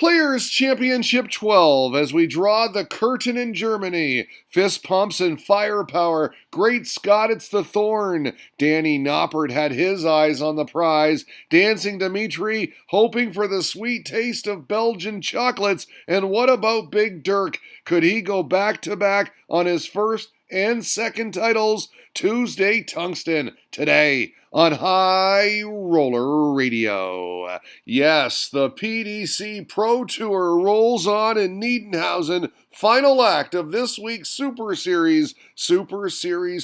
Players Championship 12 as we draw the curtain in Germany. Fist pumps and firepower. Great Scott, it's the Thorn. Danny Noppert had his eyes on the prize. Dancing Dimitri, hoping for the sweet taste of Belgian chocolates. And what about Big Dirk? Could he go back-to-back on his first and second titles? Tuesday Tungsten, today on High Roller Radio. Yes, the PDC Pro Tour rolls on in Niedenhausen. Final act of this week's Super Series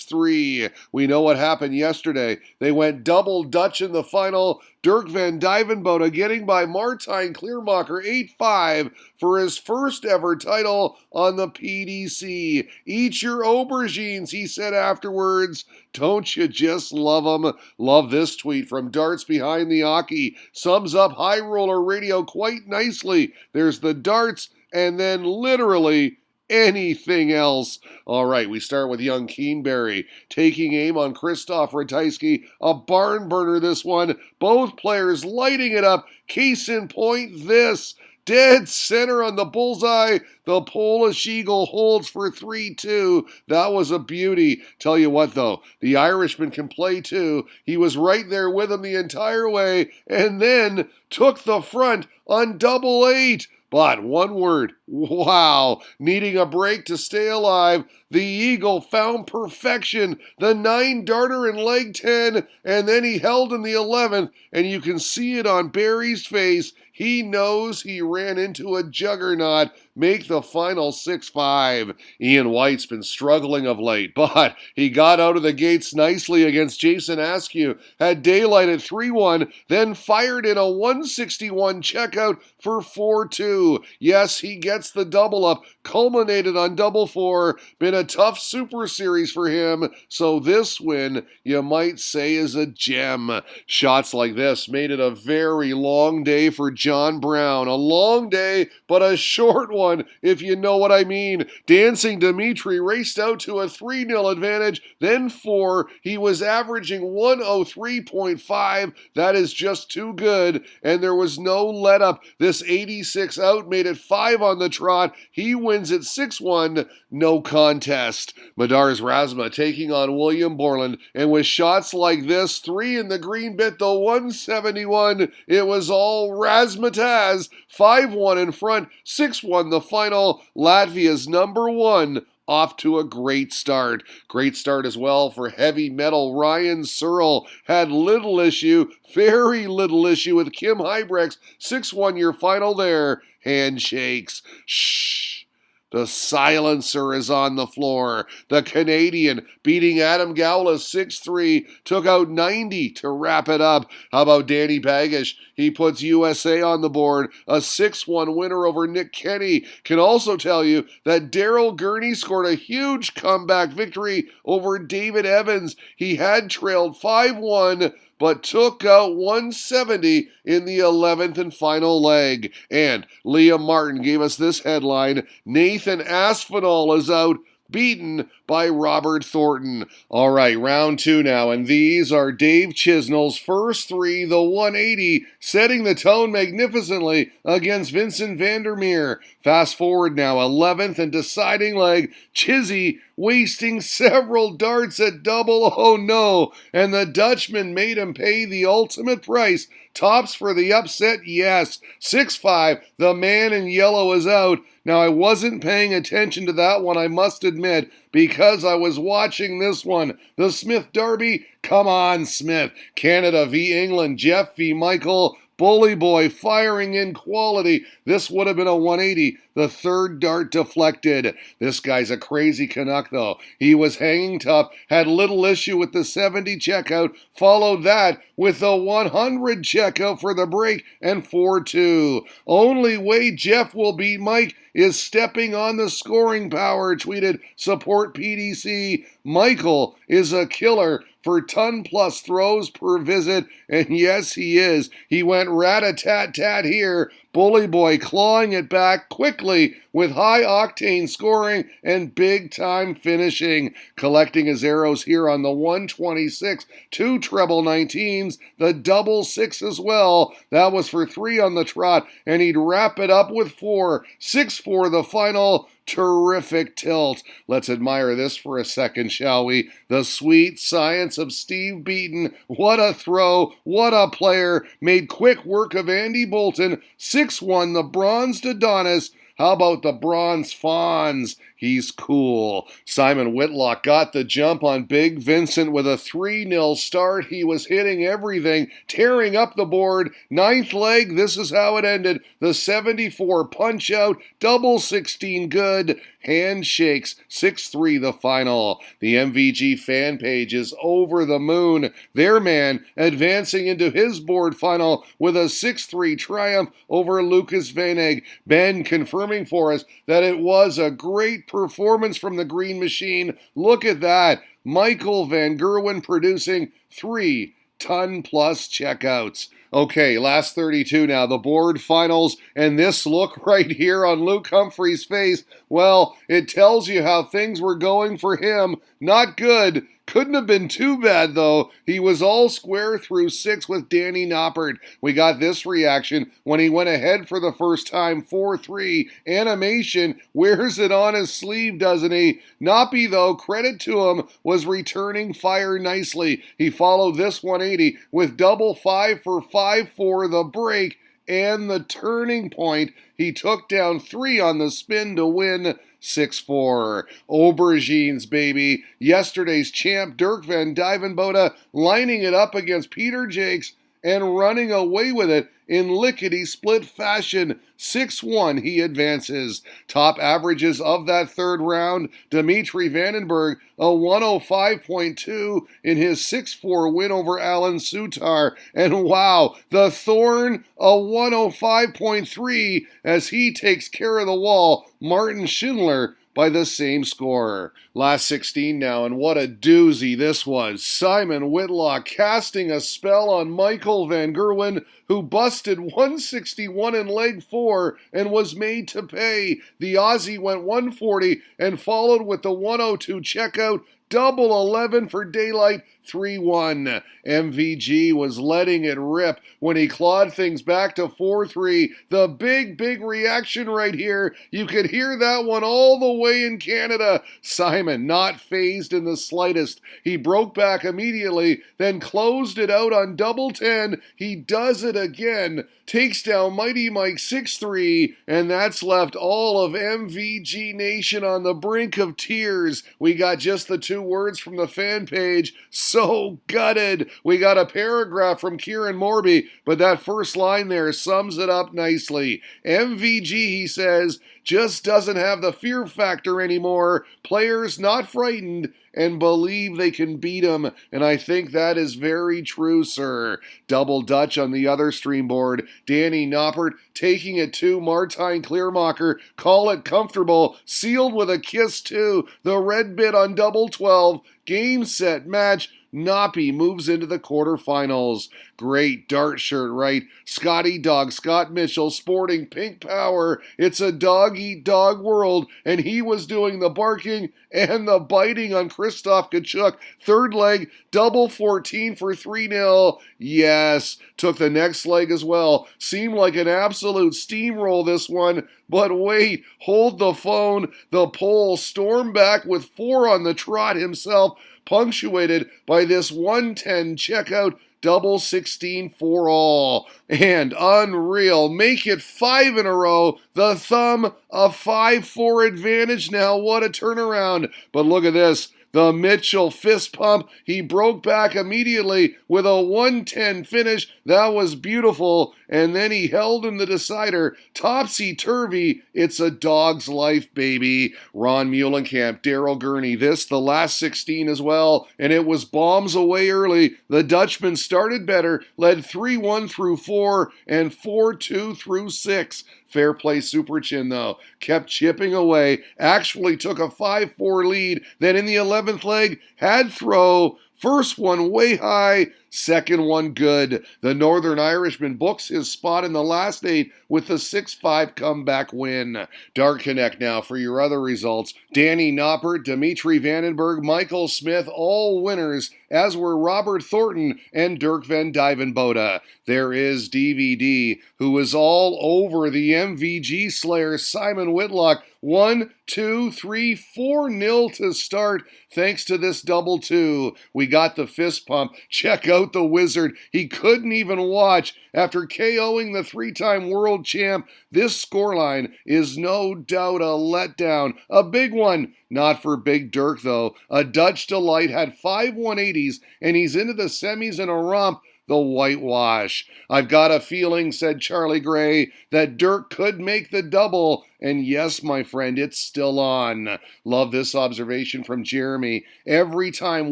3. We know what happened yesterday. They went double Dutch in the final. Dirk van Dijvenbode getting by Martijn Kleermaker 8-5 for his first ever title on the PDC. Eat your aubergines, he said afterwards. Don't you just love them? Love this tweet from Darts Behind the Hockey. Sums up High Roller Radio quite nicely. There's the darts and then literally anything else. All right, we start with young Kingberry taking aim on Christoph Tyske. A barn burner, this one. Both players lighting it up. Case in point, this. Dead center on the bullseye. The Polish Eagle holds for 3-2. That was a beauty. Tell you what, though, the Irishman can play too. He was right there with him the entire way and then took the front on double 8. But one word, wow, needing a break to stay alive, the Eagle found perfection, the 9-darter in leg 10, and then he held in the 11th, and you can see it on Barry's face. He knows he ran into a juggernaut. Make the final 6-5. Ian White's been struggling of late, but he got out of the gates nicely against Jason Askew, had daylight at 3-1, then fired in a 161 checkout for 4-2. Yes, he gets the double up, culminated on double 4. Been a tough Super Series for him, so this win, you might say, is a gem. Shots like this made it a very long day for John Brown. A long day, but a short one, if you know what I mean. Dancing Dimitri raced out to a 3-0 advantage, then 4. He was averaging 103.5. That is just too good, and there was no let-up. This 86 out made it 5 on the trot. He wins it 6-1, no contest. Madar's Razma taking on William Borland, and with shots like this, 3 in the green bit, the 171, it was all razzmatazz. 5-1 in front, 6-1 the final. Latvia's number 1 off to a great start. Great start as well for heavy metal Ryan Searle. Had little issue, very little issue with Kim Hybrex. 6-1 your final there. Handshakes. Shh. The silencer is on the floor. The Canadian beating Adam Gowlas 6-3, took out 90 to wrap it up. How about Danny Bagish? He puts USA on the board. A 6-1 winner over Nick Kenny. Can also tell you that Daryl Gurney scored a huge comeback victory over David Evans. He had trailed 5-1, but took out 170 in the 11th and final leg. And Liam Martin gave us this headline: Nathan Aspinall is out, beaten by Robert Thornton. All right, round 2 now, and these are Dave Chisnell's first 3, the 180, setting the tone magnificently against Vincent Vandermeer. Fast forward now, 11th and deciding leg, Chizzy wasting several darts at double, oh no, and the Dutchman made him pay the ultimate price. Tops for the upset, yes. 6-5, the man in yellow is out. Now, I wasn't paying attention to that one, I must admit, because I was watching this one. The Smith Derby, come on, Smith. Canada v. England, Jeff v. Michael. Bully boy firing in quality. This would have been a 180. The third dart deflected. This guy's a crazy Canuck, though. He was hanging tough, had little issue with the 70 checkout, followed that with the 100 checkout for the break, and 4-2. Only way Jeff will beat Mike is stepping on the scoring power, tweeted Support PDC. Michael is a killer. for ton-plus throws per visit, and yes, he is. He went rat-a-tat-tat here. Bully Boy clawing it back quickly with high-octane scoring and big-time finishing, collecting his arrows here on the 126, 2 treble 19s, the double 6 as well. That was for 3 on the trot, and he'd wrap it up with 4. 6-4 the final. Terrific tilt. Let's admire this for a second, shall we? The sweet science of Steve Beaton. What a throw. What a player. Made quick work of Andy Bolton. 6-1 the bronzed Adonis. How about the bronze Fonz? He's cool. Simon Whitlock got the jump on Big Vincent with a 3-0 start. He was hitting everything, tearing up the board. 9th leg, this is how it ended. The 74 punch out, double 16 good. Handshakes, 6-3 the final. The MVG fan page is over the moon. Their man advancing into his board final with a 6-3 triumph over Lucas Vanek. Ben confirming for us that it was a great performance from the Green Machine. Look at that. Michael Van Gerwen producing 3 ton-plus checkouts. Okay, last 32 now, the board finals, and this look right here on Luke Humphrey's face, well, it tells you how things were going for him. Not good. Couldn't have been too bad, though. He was all square through 6 with Danny Noppert. We got this reaction when he went ahead for the first time, 4-3. Animation wears it on his sleeve, doesn't he? Noppy, though, credit to him, was returning fire nicely. He followed this 180 with double 5 for 5-4 the break and the turning point. He took down 3 on the spin to win 6-4. Aubergines, baby. Yesterday's champ Dirk van Dijvenbode lining it up against Peter Jakes and running away with it in lickety-split fashion. 6-1 he advances. Top averages of that third round, Dimitri Vandenberg, a 105.2 in his 6-4 win over Alan Sutar. And wow, the Thorn, a 105.3 as he takes care of the wall. Martin Schindler by the same score. Last 16 now, and what a doozy this was. Simon Whitlock casting a spell on Michael Van Gerwen, who busted 161 in leg 4 and was made to pay. The Aussie went 140 and followed with the 102 checkout. Double 11 for daylight, 3-1. MVG was letting it rip when he clawed things back to 4-3. The big reaction right here. You could hear that one all the way in Canada. Simon not fazed in the slightest. He broke back immediately, then closed it out on double 10. He does it again. Takes down Mighty Mike 6-3, and that's left all of MVG Nation on the brink of tears. We got just the 2 words from the fan page. So gutted. We got a paragraph from Kieran Morby, but that first line there sums it up nicely. MVG, he says, just doesn't have the fear factor anymore. Players not frightened and believe they can beat him, and I think that is very true, sir. Double Dutch on the other stream board. Danny Noppert taking it to Martijn Kleermacher. Call it comfortable. Sealed with a kiss, too. The red bit on double 12. Game, set, match. Noppy moves into the quarterfinals. Great dart shirt, right? Scotty Dog, Scott Mitchell, sporting pink power. It's a dog-eat-dog world, and he was doing the barking and the biting on Christoph Kachuk. Third leg, double 14 for 3-0. Yes, took the next leg as well. Seemed like an absolute steamroll, this one. But wait, hold the phone. The Pole stormed back with 4 on the trot himself, punctuated by this 110 checkout, double 16 for all. And unreal, make it 5 in a row. The thumb, a 5-4 advantage now. What a turnaround. But look at this. The Mitchell fist pump, he broke back immediately with a 110 finish. That was beautiful. And then he held in the decider. Topsy-turvy, it's a dog's life, baby. Ron Muhlenkamp, Daryl Gurney, this the last 16 as well. And it was bombs away early. The Dutchman started better, led 3-1 through 4 and 4-2 through 6. Fair play Super Chin, though. Kept chipping away. Actually took a 5-4 lead. Then in the 11th leg, had throw. First one way high, second one good. The Northern Irishman books his spot in the last 8 with the 6-5 comeback win. Dart Connect now for your other results. Danny Noppert, Dimitri Vandenberg, Michael Smith, all winners, as were Robert Thornton and Dirk van Dijvenbode. There is DVD, who was all over the MVG Slayer Simon Whitlock. 1, 2, 3, 4-0 to start. Thanks to this double 2. We got the fist pump. Check out the wizard. He couldn't even watch after KOing the 3-time world champ. This scoreline is no doubt a letdown. A big one. Not for Big Dirk, though. A Dutch delight had 5 180s, and he's into the semis in a romp. The whitewash. I've got a feeling, said Charlie Gray, that Dirk could make the double. And yes, my friend, it's still on. Love this observation from Jeremy. Every time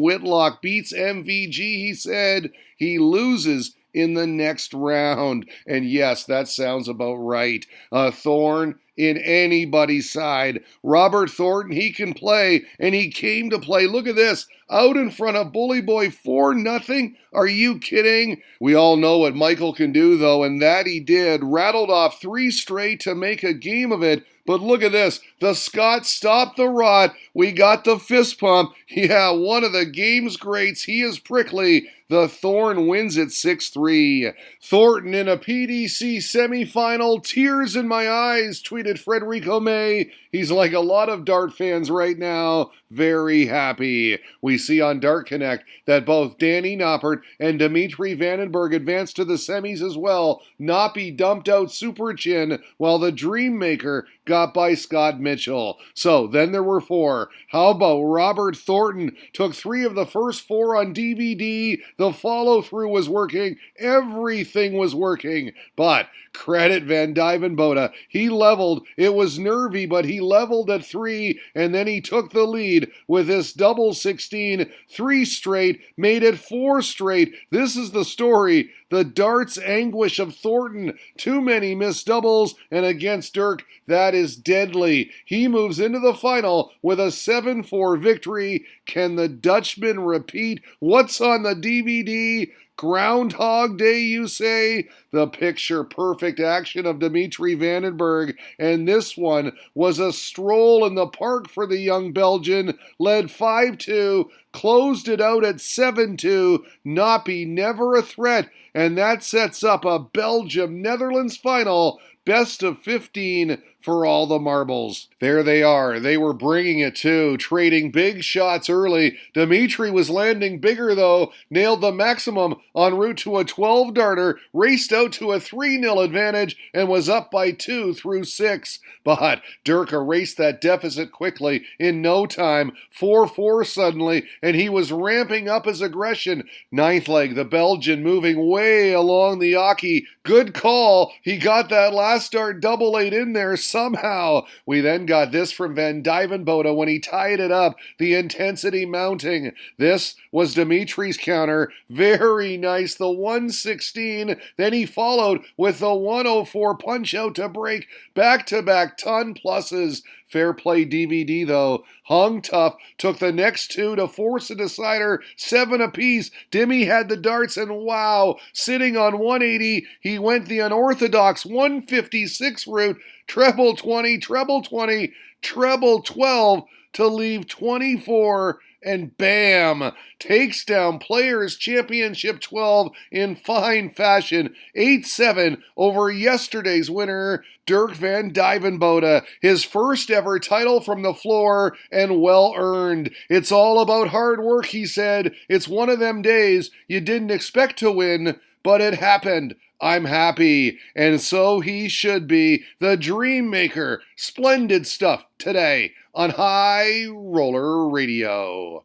Whitlock beats MVG, he said, he loses in the next round. And yes, that sounds about right. A thorn in anybody's side. Robert Thornton, he can play, and he came to play. Look at this. Out in front of Bully Boy 4-0. Are you kidding? We all know what Michael can do, though, and that he did. Rattled off 3 straight to make a game of it. But look at this. The Scot stopped the rot. We got the fist pump. Yeah, one of the game's greats. He is prickly. The Thorn wins it 6-3. Thornton in a PDC semifinal. Tears in my eyes, tweeted Frederico May. He's like a lot of Dart fans right now. Very happy. We see on Dart Connect that both Danny Noppert and Dimitri Vandenberg advanced to the semis as well. Noppy dumped out Super Chin while the Dream Maker got by Scott Mitchell. So then there were 4. How about Robert Thornton? Took 3 of the first 4 on DVD. The follow-through was working. Everything was working. But credit Van Dijvenbode. He leveled. It was nervy, but he leveled at 3, and then he took the lead with this double 16. 3 straight, made it 4 straight. This is the story. The darts anguish of Thornton. Too many missed doubles, and against Dirk, that is deadly. He moves into the final with a 7-4 victory. Can the Dutchman repeat? What's on the DVD? Groundhog Day, you say? The picture-perfect action of Dimitri Vandenberg, and this one was a stroll in the park for the young Belgian. Led 5-2, closed it out at 7-2. Noppy never a threat, and that sets up a Belgium-Netherlands final. Best of 15 for all the marbles. There they are. They were bringing it too, trading big shots early. Dimitri was landing bigger though, nailed the maximum en route to a 12-darter, raced out to a 3-0 advantage, and was up by 2 through 6. But Dirk erased that deficit quickly in no time. 4-4 suddenly, and he was ramping up his aggression. 9th leg, the Belgian moving way along the Aki. Good call. He got that last dart double 8 in there somehow. We then got this from Van Dijvenbode when he tied it up, the intensity mounting. This was Dimitri's counter. Very nice, the 116. Then he followed with the 104 punch out to break. Back-to-back ton pluses. Fair play DVD, though. Hung tough, took the next 2 to force a decider, 7 apiece. Dimmy had the darts, and wow, sitting on 180, he went the unorthodox 156 route, treble 20, treble 20, treble 12 to leave 24, and bam, takes down Players Championship 12 in fine fashion. 8-7 over yesterday's winner, Dirk van Dijvenbode. His first ever title from the floor, and well earned. It's all about hard work, he said. It's one of them days you didn't expect to win, but it happened. I'm happy, and so he should be. The Dream Maker. Splendid stuff today on High Roller Radio.